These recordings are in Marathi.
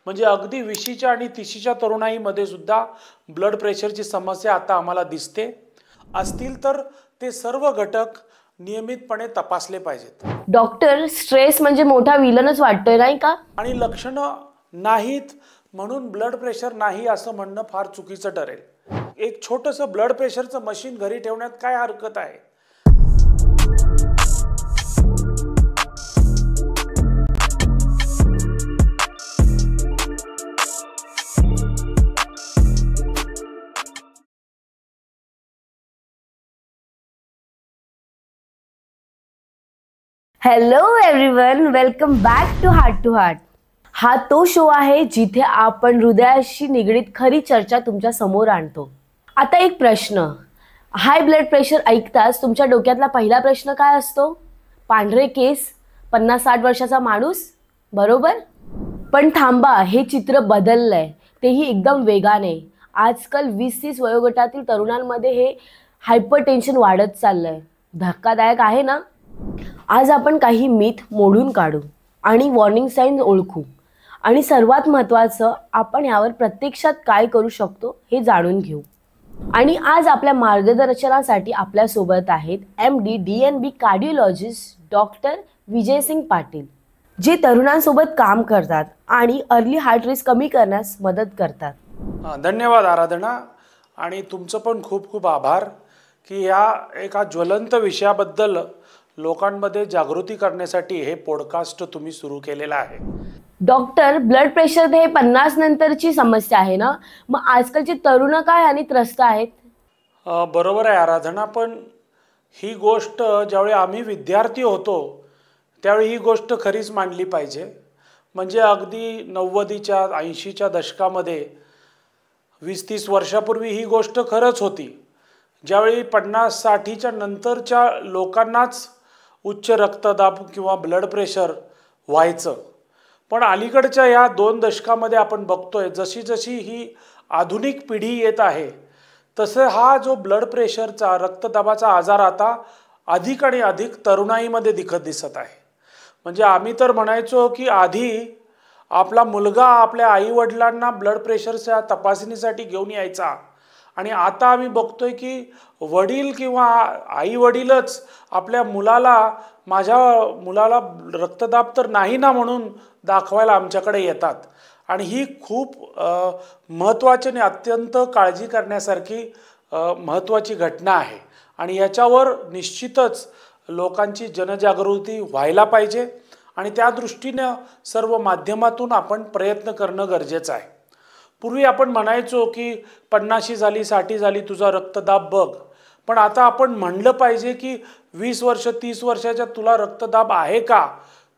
म्हणजे अगदी 20च्या आणि 30च्या तरुणाईमध्ये सुद्धा ब्लड प्रेशरची समस्या आता आम्हाला दिसते. असतील तर ते सर्व घटक नियमितपणे तपासले पाहिजेत. डॉक्टर, स्ट्रेस म्हणजे मोठा विलनच वाटतोय नाही का? आणि लक्षणं नाहीत म्हणून ब्लड प्रेशर नाही असं म्हणणं फार चुकीचं ठरेल. एक छोटंसं ब्लड प्रेशरचं मशीन घरी ठेवण्यात काय हरकत आहे? Hello everyone, welcome back to heart. हा तो शो आहे जिथे आपण हृदयाशी निगडीत खरी चर्चा तुमच्या समोर आणतो. आता एक प्रश्न, हाय ब्लड प्रेशर ऐकताच तुमच्या डोक्यातला पहिला प्रश्न काय असतो? पांढरे केस, 50-60 वर्षाचा माणूस, बरोबर? पण थांबा, हे चित्र बदललंय, तेही एकदम वेगाने. आजकाल 20-30 वयोगटातील तरुणांमध्ये हे हायपरटेन्शन वाढत चाललंय. धक्कादायक आहे ना? आज आपण काही मिथ मोडून काढू आणि वॉर्निंग साईन ओळखू, आणि सर्वात महत्त्वाचं, आपण यावर प्रत्यक्षात काय करू शकतो हे जाणून घेऊ. आणि आज आपल्या मार्गदर्शनासाठी आपल्यासोबत आहेत MD DNB cardiologist doctor Vijaysing Patil, जे तरुणांसोबत काम करतात आणि अर्ली हार्ट रिस्क कमी करण्यास मदत करतात. धन्यवाद आराधना, आणि तुमचं पण खूप खूप आभार की या एका ज्वलंत विषयाबद्दल लोकांमध्ये जागृती करण्यासाठी हे पॉडकास्ट तुम्ही सुरू केलेला आहे. डॉक्टर, ब्लड प्रेशर हे 50 नंतरची समस्या आहे ना? मग आजकालची तरुण काय आणि त्रस्त आहेत? बरोबर आहे आराधना, पण ही गोष्ट ज्यावेळी आम्ही विद्यार्थी होतो त्यावेळी ही गोष्ट खरीच मांडली पाहिजे. म्हणजे अगदी 90च्या 80च्या दशकामध्ये 20-30 वर्षापूर्वी ही गोष्ट खरंच होती, ज्यावेळी 50-60च्या नंतरच्या लोकांनाच उच्च रक्तदाब किंवा ब्लड प्रेशर व्हायचं. पण अलीकडच्या या 2 दशकामध्ये आपण बघतोय, जशी जशी ही आधुनिक पिढी येत आहे तसं हा जो ब्लड प्रेशरचा, रक्तदाबाचा आजार आता अधिक आणि अधिक तरुणाईमध्ये दिसत आहे. म्हणजे आम्ही तर म्हणायचो की आधी आपला मुलगा आपल्या आईवडिलांना ब्लड प्रेशरच्या तपासणीसाठी घेऊन यायचा, आणि आता आम्ही बघतोय की वडील किंवा आई वडीलच आपल्या माझ्या मुलाला रक्तदाब तर नाही ना म्हणून दाखवायला आमच्याकडे येतात. आणि ही खूप महत्त्वाची आणि अत्यंत काळजी करण्यासारखी महत्त्वाची घटना आहे, आणि याच्यावर निश्चितच लोकांची जनजागृती व्हायला पाहिजे, आणि त्या दृष्टीनं सर्व माध्यमातून आपण प्रयत्न करणं गरजेचं आहे. पूर्वी आपण म्हणायचो की 50 झाली, 60 झाली, तुझा रक्तदाब बघ. पण आता आपण म्हणलं पाहिजे की 20 वर्ष 30 वर्षाच्या तुला रक्तदाब आहे का?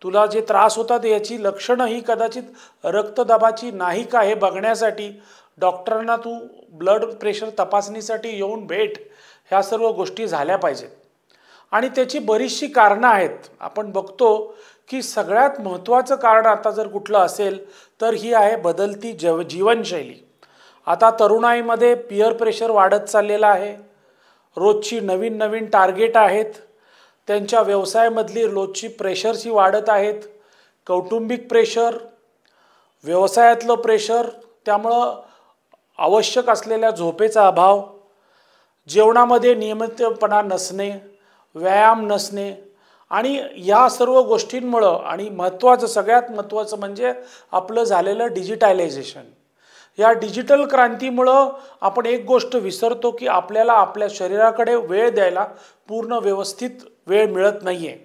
तुला जे त्रास होतात याची लक्षणं ही कदाचित रक्तदाबाची नाही का हे बघण्यासाठी डॉक्टरांना तू ब्लड प्रेशर तपासणीसाठी येऊन भेट. ह्या सर्व गोष्टी झाल्या पाहिजेत. आणि त्याची बरीचशी कारणं आहेत. आपण बघतो की सगळ्यात महत्त्वाचं कारण आता जर कुठलं असेल तर ही आहे बदलती जीवनशैली. आता तरुणाईमध्ये पियर प्रेशर वाढत चाललेलं आहे. रोजची नवीन नवीन टार्गेट आहेत. त्यांच्या व्यवसायामधली रोजची प्रेशर्स ही वाढत आहेत. कौटुंबिक प्रेशर, व्यवसायातलं प्रेशर, त्यामुळं आवश्यक असलेल्या झोपेचा अभाव, जेवणामध्ये नियमितपणा नसणे, व्यायाम नसणे, आणि या सर्व गोष्टींमुळं, आणि सगळ्यात महत्त्वाचं म्हणजे आपलं झालेलं डिजिटलायझेशन. या डिजिटल क्रांतीमुळं आपण एक गोष्ट विसरतो की आपल्याला आपल्या शरीराकडे वेळ द्यायला पूर्ण व्यवस्थित वेळ मिळत नाही आहे.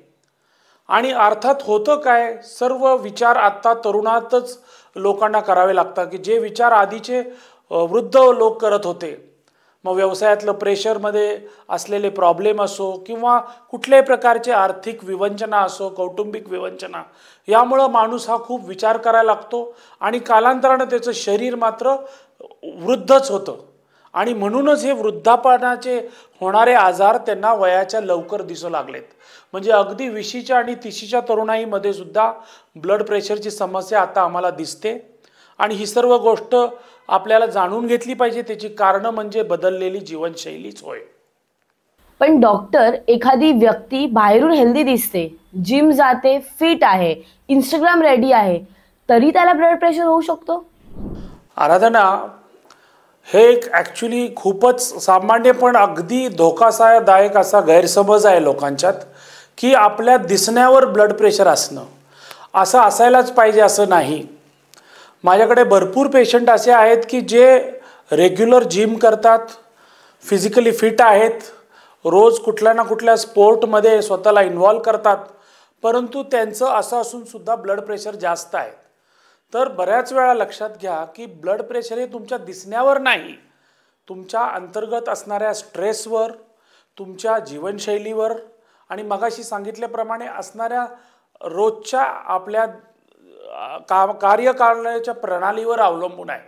आणि अर्थात होतं काय, सर्व विचार आत्ता तरुणातच लोकांना करावे लागतात की जे विचार आधीचे वृद्ध लोक करत होते. मग व्यवसायातलं प्रेशरमध्ये असलेले प्रॉब्लेम असो किंवा कुठल्याही प्रकारचे आर्थिक विवंचना असो, कौटुंबिक विवंचना, यामुळं माणूस हा खूप विचार करायला लागतो, आणि कालांतरानं त्याचं शरीर मात्र वृद्धच होतं. आणि म्हणूनच हे वृद्धापनाचे होणारे आजार त्यांना वयाच्या लवकर दिसू लागलेत. म्हणजे अगदी 20च्या आणि 30च्या तरुणाईमध्ये सुद्धा ब्लड प्रेशरची समस्या आता आम्हाला दिसते, आणि ही सर्व गोष्ट आपल्याला जाणून घेतली पाहिजे. त्याची कारणं म्हणजे बदललेली जीवनशैलीच होय. पण डॉक्टर, एखादी व्यक्ती बाहेरून हेल्दी दिसते, जिम जाते, फिट आहे, इंस्टाग्राम रेडी आहे, तरी त्याला ब्लड प्रेशर होऊ शकतो? आराधना, हे एक ॲक्च्युली खूपच सामान्य पण अगदी धोकादायक असा गैरसमज आहे लोकांच्यात, की आपल्या दिसण्यावर ब्लड प्रेशर असणं असं असायलाच पाहिजे असं नाही. माझ्याकडे भरपूर पेशंट असे आहेत की जे रेग्युलर जिम करतात, फिजिकली फिट आहेत, रोज कुठल्या ना कुठल्या स्पोर्टमध्ये स्वतःला इन्व्हॉल्व करतात, परंतु त्यांचं असं असूनसुद्धा ब्लड प्रेशर जास्त आहे. तर बऱ्याच वेळा लक्षात घ्या की ब्लड प्रेशर हे तुमच्या दिसण्यावर नाही, तुमच्या अंतर्गत असणाऱ्या स्ट्रेसवर, तुमच्या जीवनशैलीवर आणि मगाशी सांगितल्याप्रमाणे असणाऱ्या रोजच्या आपल्या कार्य करण्याच्या प्रणालीवर अवलंबून आहे.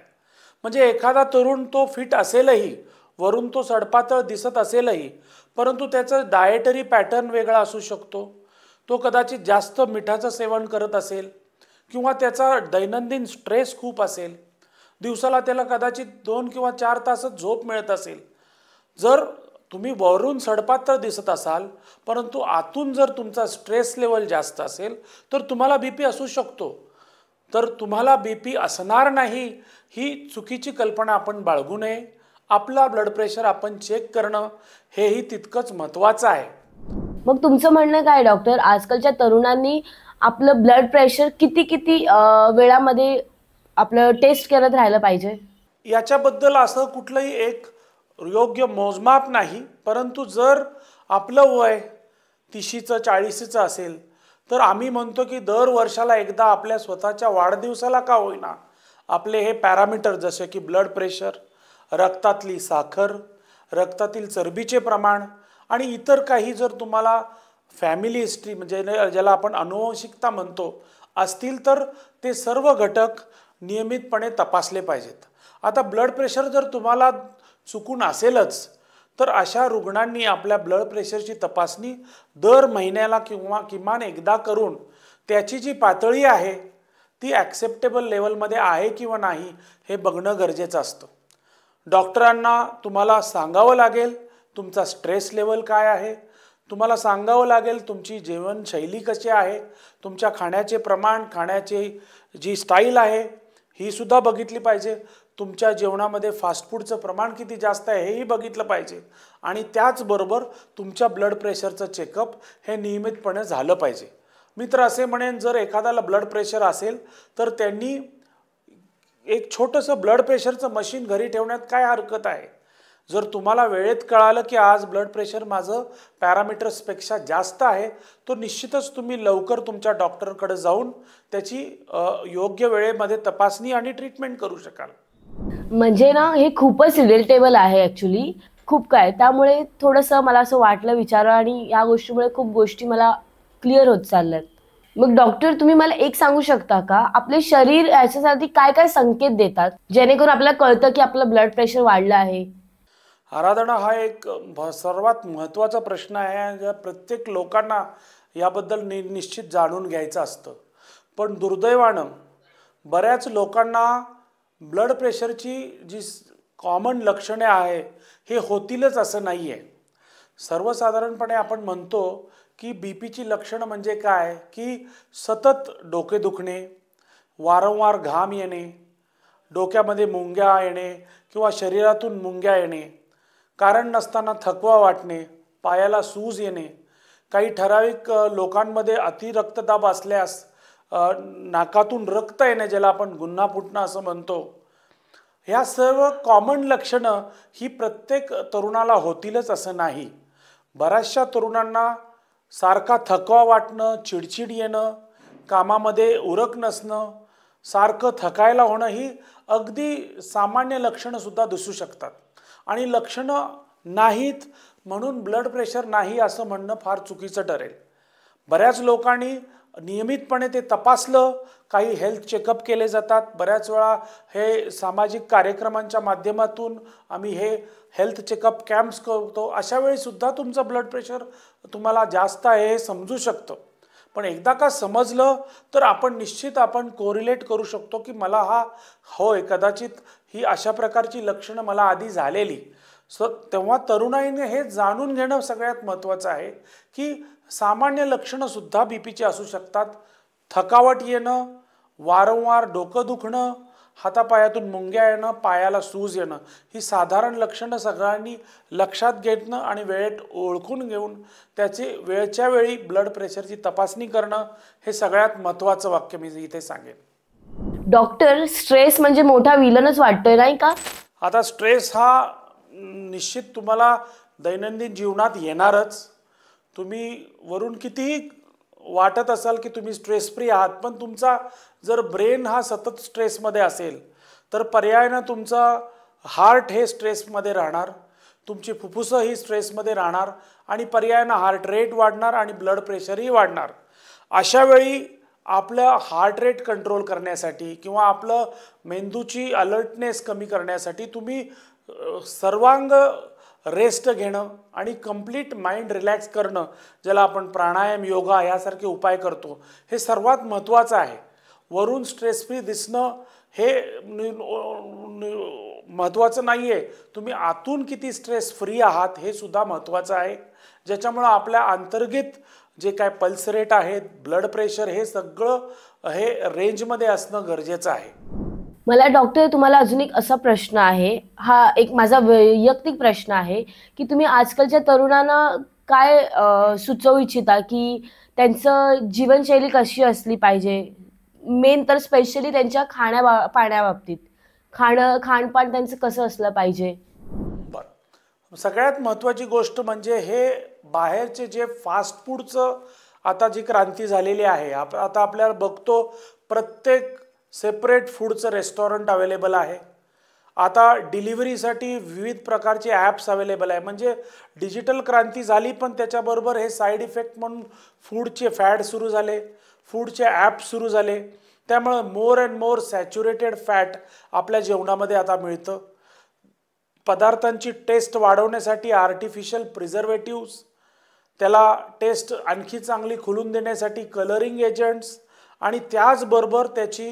म्हणजे एखादा तरुण तो फिट असेलही, वरून तो सडपातळ दिसत असेलही, परंतु त्याचं डाएटरी पॅटर्न वेगळा असू शकतो. तो कदाचित जास्त मिठाचं सेवन करत असेल किंवा त्याचा दैनंदिन स्ट्रेस खूप असेल, दिवसाला त्याला कदाचित 2 किंवा 4 तासच झोप मिळत असेल. जर तुम्ही वरून सडपातळ दिसत असाल परंतु आतून जर तुमचा स्ट्रेस लेवल जास्त असेल तर तुम्हाला बीपी असू शकतो. तर तुम्हाला बीपी असणार नाही ही चुकीची कल्पना आपण बाळगू नये. आपला ब्लड प्रेशर आपण चेक करणं हेही तितकंच महत्त्वाचं आहे. मग तुमचं म्हणणं काय डॉक्टर, आजकालच्या तरुणांनी आपलं ब्लड प्रेशर किती वेळामध्ये आपलं टेस्ट करत राहिलं पाहिजे? याच्याबद्दल असं कुठलंही एक योग्य मोजमाप नाही, परंतु जर आपलं वय 30चं 40चं असेल तर आम्ही म्हणतो की दर वर्षाला एकदा आपल्या स्वतःच्या वाढदिवसाला का होईना आपले हे पॅरामीटर जसे की ब्लड प्रेशर, रक्तातली साखर, रक्तातील चरबीचे प्रमाण आणि इतर काही जर तुम्हाला फॅमिली हिस्ट्री म्हणजे ज्याला आपण अनुवंशिकता म्हणतो असतील तर ते सर्व घटक नियमितपणे तपासले पाहिजेत. आता ब्लड प्रेशर जर तुम्हाला चुकून असेलच तर अशा रुग्णांनी आपल्या ब्लड प्रेशरची तपासणी दर महिन्याला किंवा किमान एकदा करून त्याची जी पातळी आहे ती ॲक्सेप्टेबल लेवलमध्ये आहे किंवा नाही हे बघणं गरजेचं असतं. डॉक्टरांना तुम्हाला सांगावं लागेल तुमचा स्ट्रेस लेवल काय आहे, तुम्हाला सांगावं लागेल तुमची जीवनशैली कशी आहे, तुमच्या खाण्याचे प्रमाण, खाण्याची जी स्टाईल आहे ही सुद्धा बघितली पाहिजे, तुमच्या जेवणामध्ये फास्ट फूडचं प्रमाण किती जास्त आहे हेही बघितलं पाहिजे आणि त्याचबरोबर तुमच्या ब्लड प्रेशरचं चेकअप हे नियमितपणे झालं पाहिजे. मी तर असे म्हणेन जर एखाद्याला ब्लड प्रेशर असेल तर त्यांनी एक छोटंसं ब्लड प्रेशरचं मशीन घरी ठेवण्यात काय हरकत आहे. जर तुम्हाला वेळेत कळालं की आज ब्लड प्रेशर माझं पॅरामीटर्सपेक्षा जास्त आहे तर निश्चितच तुम्ही लवकर तुमच्या डॉक्टरकडे जाऊन त्याची योग्य वेळेमध्ये तपासणी आणि ट्रीटमेंट करू शकाल. म्हणजे ना हे खूपच रिलेटेबल आहे ॲक्च्युली, खूप काय, त्यामुळे थोडंसं मला असं वाटलं विचारा आणि या गोष्टीमुळे खूप गोष्टी मला क्लिअर होत चालल्यात. मग डॉक्टर तुम्ही मला एक सांगू शकता का, आपले शरीर याच्यासाठी काय काय संकेत देतात जेणेकरून आपल्याला कळतं की आपलं ब्लड प्रेशर वाढलं आहे? आराधना हा एक सर्वात महत्त्वाचा प्रश्न आहे ज्या प्रत्येक लोकांना याबद्दल निश्चित जाणून घ्यायचं असतं. पण दुर्दैवानं बऱ्याच लोकांना ब्लड प्रेशरची जी कॉमन लक्षणे आहे हे होतीलच असं नाही आहे. सर्वसाधारणपणे आपण म्हणतो की बी पीची लक्षणं म्हणजे काय की सतत डोके दुखणे, वारंवार घाम येणे, डोक्यामध्ये मुंग्या येणे किंवा शरीरातून मुंग्या येणे, कारण नसताना थकवा वाटणे, पायाला सूज येणे, काही ठराविक लोकांमध्ये अतिरक्तदाब असल्यास नाकातून रक्त येणे ज्याला आपण गुन्हा फुटणं असं म्हणतो. ह्या सर्व कॉमन लक्षणं ही प्रत्येक तरुणाला होतीलच असं नाही. बऱ्याचशा तरुणांना सारखा थकवा वाटणं, चिडचिड येणं, कामामध्ये उरक नसणं, सारखं थकायला होणं ही अगदी सामान्य लक्षणंसुद्धा दिसू शकतात. आणि लक्षणं नाहीत म्हणून ब्लड प्रेशर नाही असं म्हणणं फार चुकीचं ठरेल. बऱ्याच लोकांनी नियमितपणे ते तपासलं, काही हेल्थ चेकअप केले जातात. बऱ्याच वेळा हे सामाजिक कार्यक्रमांच्या माध्यमातून आम्ही हे हेल्थ चेकअप कॅम्प्स करतो. अशा वेळीसुद्धा तुमचं ब्लड प्रेशर तुम्हाला जास्त आहे हे समजू शकतं. पण एकदा का समजलं तर आपण निश्चित कोरिलेट करू शकतो की मला होय कदाचित ही अशा प्रकारची लक्षणं मला आधी झालेली. तेव्हा तरुणाईने हे जाणून घेणं सगळ्यात महत्त्वाचं आहे की सामान्य लक्षणंसुद्धा बी पीची असू शकतात. थकावट येणं, वारंवार डोकं दुखणं, हातापायातून मुंग्या येणं, पायाला सूज येणं, ही साधारण लक्षणं सगळ्यांनी लक्षात घेणं आणि वेळेत ओळखून घेऊन त्याची वेळच्या वेळी ब्लड प्रेशरची तपासणी करणं हे सगळ्यात महत्त्वाचं वाक्य मी इथे सांगेन. डॉक्टर, स्ट्रेस म्हणजे मोठा विलनच वाटतोय नाही का? आता स्ट्रेस हा निश्चित तुम्हाला दैनंदिन जीवनात येणारच. तुम्ही वरून कितीही वाटत असाल की तुम्ही स्ट्रेस फ्री आहात, पण तुमचा जर ब्रेन हा सतत स्ट्रेसमध्ये असेल तर पर्यायानं तुमचा हार्ट हे स्ट्रेसमध्ये राहणार, तुमची फुफ्फुसं ही स्ट्रेसमध्ये राहणार आणि पर्यायानं हार्ट रेट वाढणार आणि ब्लड प्रेशरही वाढणार. अशा वेळी आपलं हार्ट रेट कंट्रोल करण्यासाठी किंवा आपलं मेंदूची अलर्टनेस कमी करण्यासाठी तुम्ही सर्वांग रेस्ट घेणं आणि कंप्लीट माइंड रिलॅक्स करणं, ज्याला आपण प्राणायाम, योगा यासारखे उपाय करतो, हे सर्वात महत्त्वाचं आहे. वरून स्ट्रेस फ्री दिसणं हे महत्त्वाचं नाही आहे, तुम्ही आतून किती स्ट्रेस फ्री आहात हे सुद्धा महत्त्वाचं आहे, ज्याच्यामुळं आपल्या अंतर्गत जे काय पल्स रेट आहेत, ब्लड प्रेशर, हे सगळं हे रेंजमध्ये असणं गरजेचं आहे. मला डॉक्टर तुम्हाला अजून एक असा प्रश्न आहे, हा एक माझा वैयक्तिक प्रश्न आहे की तुम्ही आजकालच्या तरुणांना काय सुचवू इच्छिता की त्यांचं जीवनशैली कशी असली पाहिजे, मेन तर स्पेशली त्यांच्या पाण्याबाबतीत खाणपान त्यांचं कसं असलं पाहिजे? बरं, सगळ्यात महत्त्वाची गोष्ट म्हणजे हे बाहेरचे जे फास्ट फूडचं आता जी क्रांती झालेली आहे, आता आपल्याला बघतो प्रत्येक सेपरेट फूडचं रेस्टॉरंट अवेलेबल आहे. आता डिलिव्हरीसाठी विविध प्रकारचे ॲप्स अवेलेबल आहे. म्हणजे डिजिटल क्रांती झाली, पण त्याच्याबरोबर हे साईड इफेक्ट म्हणून फूडचे फॅड सुरू झाले, फूडचे ॲप सुरू झाले. त्यामुळं more and more saturated fat आपल्या जेवणामध्ये आता मिळतं. पदार्थांची टेस्ट वाढवण्यासाठी आर्टिफिशियल प्रिझर्वेटिव्स, त्याला टेस्ट आणखी चांगली खुलून देण्यासाठी कलरिंग एजंट्स आणि त्याचबरोबर त्याची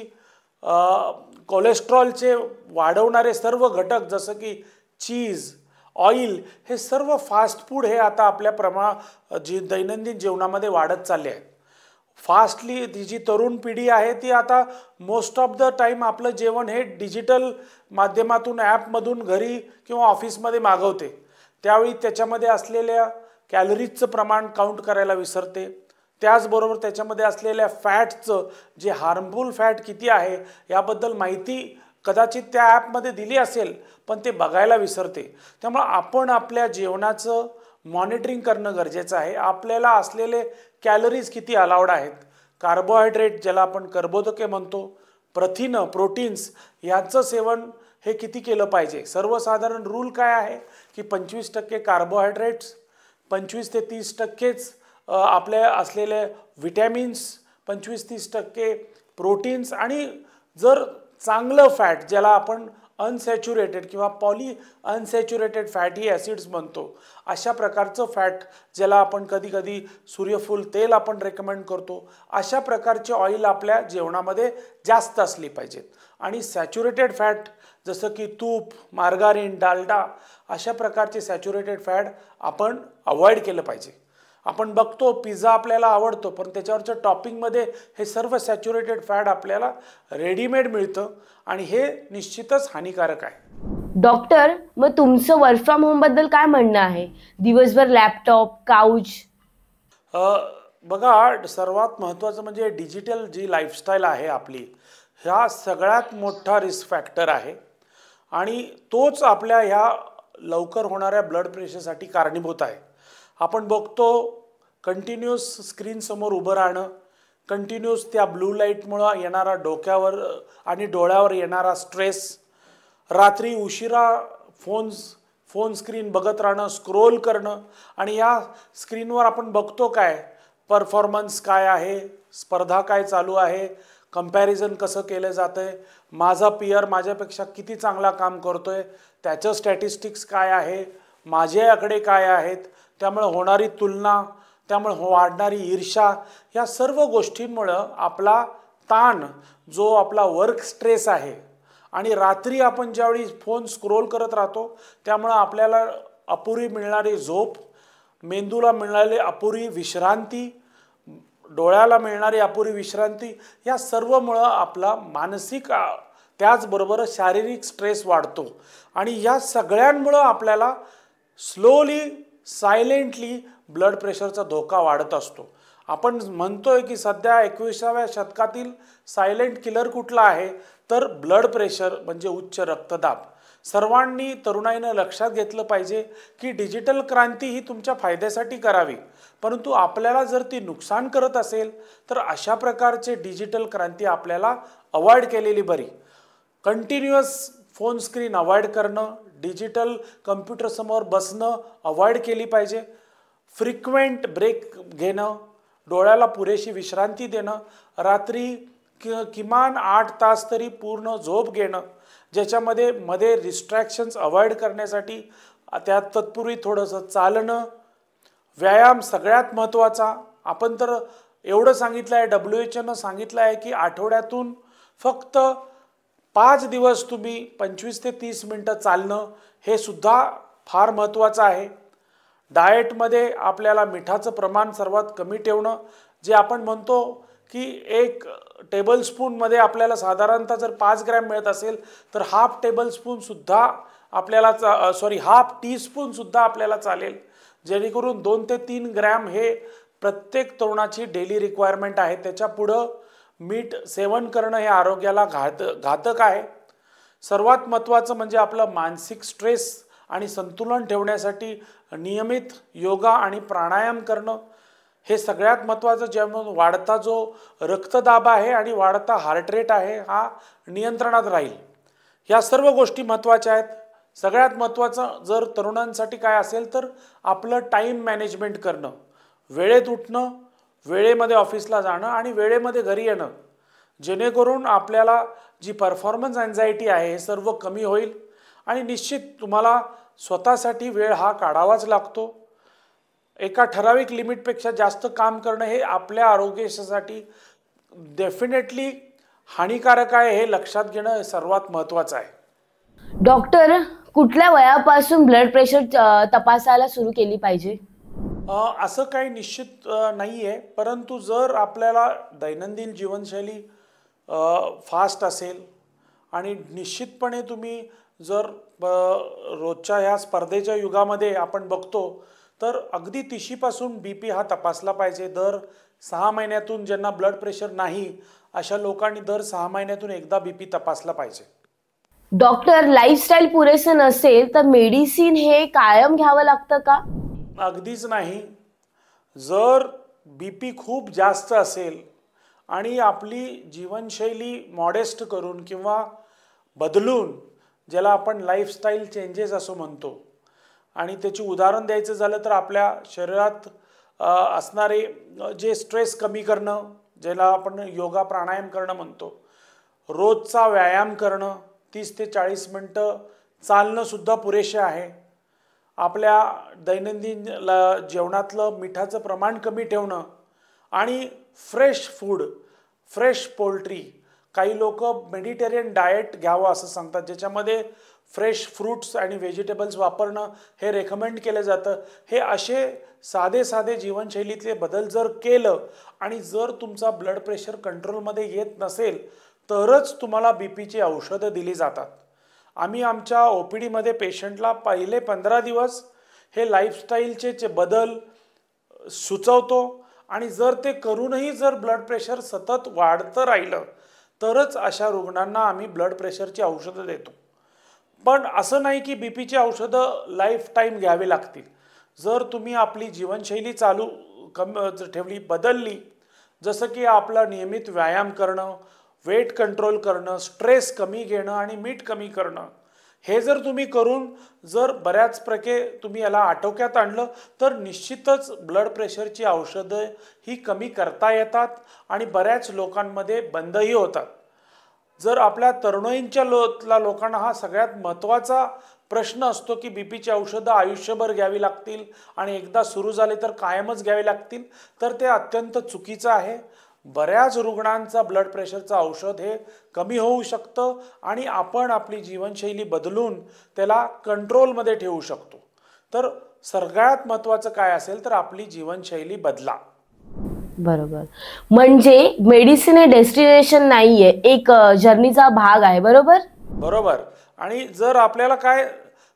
कोलेस्ट्रॉलचे वाढवणारे सर्व घटक जसं की चीज, ऑइल, हे सर्व फास्ट फूड हे आता आपल्या दैनंदिन जेवणामध्ये वाढत चालले आहेत. फास्टली ती जी तरुण पिढी आहे ती आता मोस्ट ऑफ द टाईम आपलं जेवण हे डिजिटल माध्यमातून ॲपमधून घरी किंवा ऑफिसमध्ये मागवते. त्यावेळी त्याच्यामध्ये असलेल्या कॅलरीजचं प्रमाण काउंट करायला विसरते. त्याचबरोबर त्याच्यामध्ये असलेल्या फॅटचं, जे हार्मफुल फॅट किती आहे याबद्दल माहिती कदाचित त्या ॲपमध्ये दिली असेल, पण ते बघायला विसरते. त्यामुळं आपण आपल्या जेवणाचं मॉनिटरिंग करणं गरजेचं आहे. आपल्याला असलेले कॅलरीज किती अलाउड आहेत, कार्बोहायड्रेट ज्याला आपण कर्बोदके म्हणतो, प्रथिनं, प्रोटीन्स यांचं सेवन हे किती केलं पाहिजे. सर्वसाधारण रूल काय आहे की 25% कार्बोहायड्रेट्स, 25 ते 30% आपल्या असलेले विटॅमिन्स, 25-30% प्रोटीन्स आणि जर चांगलं फॅट ज्याला आपण अनसॅच्युरेटेड किंवा पॉली अनसॅच्युरेटेड फॅटी ॲसिड्स म्हणतो, अशा प्रकारचं फॅट ज्याला आपण कधी कधी सूर्यफूल तेल आपण रेकमेंड करतो, अशा प्रकारचे ऑइल आपल्या जेवणामध्ये जास्त असली पाहिजेत. आणि सॅच्युरेटेड फॅट जसं की तूप, मार्गारीन, डालडा, अशा प्रकारचे सॅच्युरेटेड फॅट आपण अवॉइड केलं पाहिजे. आपण बघतो पिझ्झा आपल्याला आवडतो, पण त्याच्यावरच्या टॉपिंगमध्ये हे सर्व सॅच्युरेटेड फॅट आपल्याला रेडीमेड मिळतं आणि हे निश्चितच हानिकारक आहे. डॉक्टर, मग तुमचं वर्क फ्रॉम होम बद्दल काय म्हणणं आहे? दिवसभर लॅपटॉप, काउच. बघा, सर्वात महत्त्वाचं म्हणजे डिजिटल जी लाईफस्टाईल आहे आपली, ह्या सगळ्यात मोठा रिस्क फॅक्टर आहे आणि तोच आपल्या ह्या लवकर होणाऱ्या ब्लड प्रेशरसाठी कारणीभूत आहे. आपण बघतो कंटिन्यूस स्क्रीनसमोर उभं राहणं, कंटिन्यूस त्या ब्लू लाईटमुळं येणारा डोक्यावर आणि डोळ्यावर येणारा स्ट्रेस, रात्री उशिरा फोन स्क्रीन बघत राहणं, स्क्रोल करणं आणि या स्क्रीनवर आपण बघतो काय परफॉर्मन्स काय आहे, स्पर्धा काय चालू आहे, कंपॅरिझन कसं केलं जातं आहे, माझा पियर माझ्यापेक्षा किती चांगला काम करतो आहे, त्याचं स्टॅटिस्टिक्स काय आहे, माझ्याकडे काय आहेत, त्यामुळे होणारी तुलना, त्यामुळे वाढणारी ईर्ष्या, या सर्व गोष्टींमुळं आपला ताण, जो आपला वर्क स्ट्रेस आहे आणि रात्री आपण ज्यावेळी फोन स्क्रोल करत राहतो त्यामुळं आपल्याला अपुरी मिळणारी झोप, मेंदूला मिळणारी अपुरी विश्रांती, डोळ्याला मिळणारी अपुरी विश्रांती, या सर्वमुळं आपला मानसिक त्याचबरोबर शारीरिक स्ट्रेस वाढतो आणि या सगळ्यांमुळं आपल्याला स्लोली सायलेंटली ब्लड प्रेशरचा धोका वाढत असतो. आपण म्हणतोय की सध्या 21व्या शतकातील सायलेंट किलर कुठला आहे, तर ब्लड प्रेशर म्हणजे उच्च रक्तदाब. सर्वांनी तरुणाईनं लक्षात घेतलं पाहिजे की डिजिटल क्रांती ही तुमच्या फायद्यासाठी करावी, परंतु आपल्याला जर ती नुकसान करत असेल तर अशा प्रकारचे डिजिटल क्रांती आपल्याला अवॉइड केलेली बरी. कंटिन्युअस फोन स्क्रीन अवॉइड करणं, डिजिटल कम्प्युटरसमोर बसणं अवॉइड केली पाहिजे. फ्रिक्वेंट ब्रेक घेणं, डोळ्याला पुरेशी विश्रांती देणं, रात्री किमान 8 तास तरी पूर्ण झोप घेणं, ज्याच्यामध्ये मध्ये डिस्ट्रॅक्शन्स अवॉइड करण्यासाठी त्यात तत्पूर्वी थोडंसं चालणं, व्यायाम सगळ्यात महत्त्वाचा. आपण तर एवढं सांगितलं आहे, WHO सांगितलं आहे की आठवड्यातून फक्त 5 दिवस तुम्ही 25 ते 30 मिनटं चालणं हे सुद्धा फार महत्त्वाचं आहे. डाएटमध्ये आपल्याला मिठाचं प्रमाण सर्वात कमी ठेवणं, जे आपण म्हणतो की 1 टेबलस्पूनमध्ये आपल्याला साधारणतः जर 5 ग्रॅम मिळत असेल तर हाफ टीस्पूनसुद्धा आपल्याला चालेल, जेणेकरून 2 ते 3 ग्रॅम हे प्रत्येक तरुणाची डेली रिक्वायरमेंट आहे. त्याच्या पुढं मीठ सेवन करणं हे आरोग्याला घातक आहे. सर्वात महत्त्वाचं म्हणजे आपलं मानसिक स्ट्रेस आणि संतुलन ठेवण्यासाठी नियमित योगा आणि प्राणायाम करणं हे सगळ्यात महत्त्वाचं, ज्यामुळे वाढता जो रक्तदाब आहे आणि वाढता हार्ट रेट आहे हा नियंत्रणात राहील. या सर्व गोष्टी महत्त्वाच्या आहेत. सगळ्यात महत्त्वाचं जर तरुणांसाठी काय असेल तर आपलं टाईम मॅनेजमेंट करणं, वेळेत उठणं, वेळेमध्ये ऑफिसला जाणं आणि वेळेमध्ये घरी येणं, जेणेकरून आपल्याला जी परफॉर्मन्स अँझायटी आहे हे सर्व कमी होईल. आणि निश्चित तुम्हाला स्वतःसाठी वेळ हा काढावाच लागतो. एका ठराविक लिमिटपेक्षा जास्त काम करणं हे आपल्या आरोग्यासाठी डेफिनेटली हानिकारक आहे, हे लक्षात घेणं सर्वात महत्त्वाचं आहे. डॉक्टर, कुठल्या वयापासून ब्लड प्रेशर तपासायला सुरू केली पाहिजे? असं काही निश्चित नाही आहे, परंतु जर आपल्याला दैनंदिन जीवनशैली फास्ट असेल आणि निश्चितपणे तुम्ही जर रोजच्या ह्या स्पर्धेच्या युगामध्ये आपण बघतो तर अगदी 30पासून BP हा तपासला पाहिजे. दर 6 महिन्यातून ज्यांना ब्लड प्रेशर नाही अशा लोकांनी दर 6 महिन्यातून एकदा BP तपासला पाहिजे. डॉक्टर, लाईफस्टाईल पुरेसं नसेल तर मेडिसिन हे कायम घ्यावं लागतं का? अगदीच नाही. जर BP खूप जास्त असेल आणि आपली जीवनशैली मॉडेस्ट करून किंवा बदलून, ज्याला आपण लाईफस्टाईल चेंजेस असं म्हणतो, आणि त्याची उदाहरण द्यायचं झालं तर आपल्या शरीरात असणारे जे स्ट्रेस कमी करणं, ज्याला आपण योगा प्राणायाम करणं म्हणतो, रोजचा व्यायाम करणं, 30 ते 40 मिनटं चालणंसुद्धा पुरेसे आहे. आपल्या दैनंदिन जेवणातलं मिठाचं प्रमाण कमी ठेवणं आणि फ्रेश फूड, फ्रेश पोल्ट्री, काही लोक मेडिटेरियन डाएट घ्यावं असं सांगतात, ज्याच्यामध्ये फ्रेश फ्रूट्स आणि व्हेजिटेबल्स वापरणं हे रेकमेंड केलं जातं. हे असे साधे जीवनशैलीतले बदल जर केलं आणि जर तुमचा ब्लड प्रेशर कंट्रोलमध्ये येत नसेल तरच तुम्हाला BPची औषधं दिली जातात. आम्ही आमच्या OPDमध्ये पेशंटला पहिले 15 दिवस हे लाईफस्टाईलचे बदल सुचवतो आणि जर ते करूनही जर ब्लड प्रेशर सतत वाढतं राहिलं तरच अशा रुग्णांना आम्ही ब्लड प्रेशरची औषधं देतो. पण असं नाही की BPची औषधं लाईफ टाईम घ्यावी लागतील. जर तुम्ही आपली जीवनशैली ठेवली, बदलली, जसं की आपला नियमित व्यायाम करणं, वेट कंट्रोल करणं, स्ट्रेस कमी घेणं आणि मीठ कमी करणं, हे जर तुम्ही करून जर बऱ्याच तुम्ही याला आटोक्यात आणलं तर निश्चितच ब्लड प्रेशरची औषधं ही कमी करता येतात आणि बऱ्याच लोकांमध्ये बंदही होतात. जर आपल्या तरुणाईंच्या लोकांना हा सगळ्यात महत्त्वाचा प्रश्न असतो की BPची औषधं आयुष्यभर घ्यावी लागतील आणि एकदा सुरू झाले तर कायमच घ्यावी लागतील, तर ते अत्यंत चुकीचं आहे. बऱ्याच रुग्णांचा ब्लड प्रेशरचं औषध हे कमी होऊ शकतं आणि आपण आपली जीवनशैली बदलून त्याला कंट्रोलमध्ये ठेवू शकतो. तर सगळ्यात महत्त्वाचं काय असेल तर आपली जीवनशैली बदला. बरोबर. म्हणजे मेडिसिन हे डेस्टिनेशन नाहीये, एक जर्नीचा भाग आहे. बरोबर. बरोबर. आणि जर आपल्याला काय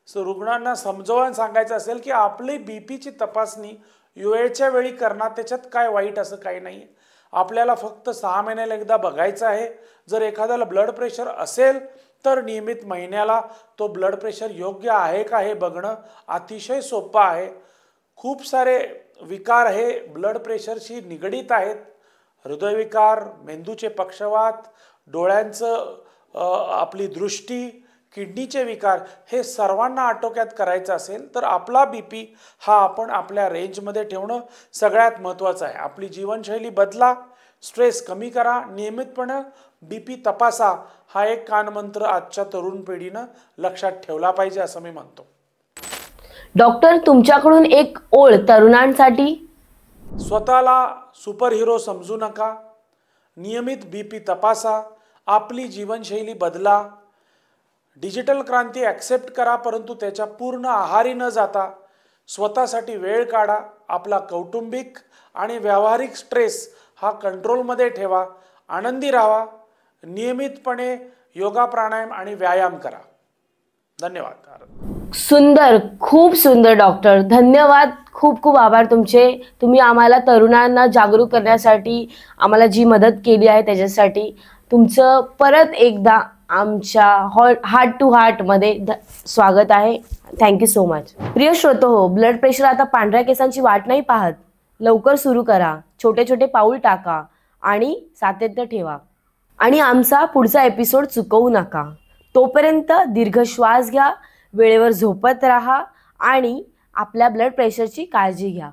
रुग्णांना समजावून सांगायचं असेल की आपली बीपीची तपासणी वेळच्या वेळी करणार, त्याच्यात काय वाईट असं काही नाही. आपल्याला फक्त 6 महिन्याला एकदा बघायचं आहे. जर एखाद्याला ब्लड प्रेशर असेल तर नियमित महिन्याला तो ब्लड प्रेशर योग्य आहे का हे बघणं अतिशय सोपं आहे. खूप सारे विकार हे ब्लड प्रेशरशी निगडीत आहेत. हृदयविकार, मेंदूचे पक्षवात, डोळ्यांचं आपली दृष्टी, किडनीचे विकार, हे सर्वांना आटोक्यात करायचं असेल तर आपला बीपी हा आपण आपल्या रेंजमध्ये ठेवणं सगळ्यात महत्त्वाचं आहे. आपली जीवनशैली बदला, स्ट्रेस कमी करा, नियमितपणे बीपी तपासा, हा एक कानमंत्र आजच्या तरुण पिढीनं लक्षात ठेवला पाहिजे असं मी म्हणतो. डॉक्टर, तुमच्याकडून एक ओळ तरुणांसाठी. स्वतःला सुपर हिरो समजू नका. नियमित बीपी तपासा, आपली जीवनशैली बदला, डिजिटल क्रांती ॲक्सेप्ट करा, परंतु त्याच्या पूर्ण आहारी न जाता स्वतःसाठी वेळ काढा. आपला कौटुंबिक आणि व्यावहारिक स्ट्रेस हा कंट्रोलमध्ये ठेवा. आनंदी राहा. नियमितपणे योगा, प्राणायाम आणि व्यायाम करा. धन्यवाद. सुंदर, खूप सुंदर डॉक्टर. धन्यवाद. खूप खूप आभार तुमचे. तुम्ही आम्हाला तरुणांना जागरूक करण्यासाठी आम्हाला जी मदत केली आहे त्याच्यासाठी तुमचं परत एकदा आमच्या हार्ट टू हार्टमध्ये स्वागत आहे. Thank you so much. प्रिय श्रोतो, ब्लड प्रेशर आता पांढऱ्या केसांची वाट नाही पाहत. लवकर सुरू करा, छोटे छोटे पाऊल टाका आणि सातत्य ठेवा. आणि आमचा पुढचा एपिसोड चुकवू नका. तोपर्यंत दीर्घ श्वास घ्या, वेळेवर झोपत राहा आणि आपल्या ब्लड प्रेशरची काळजी घ्या.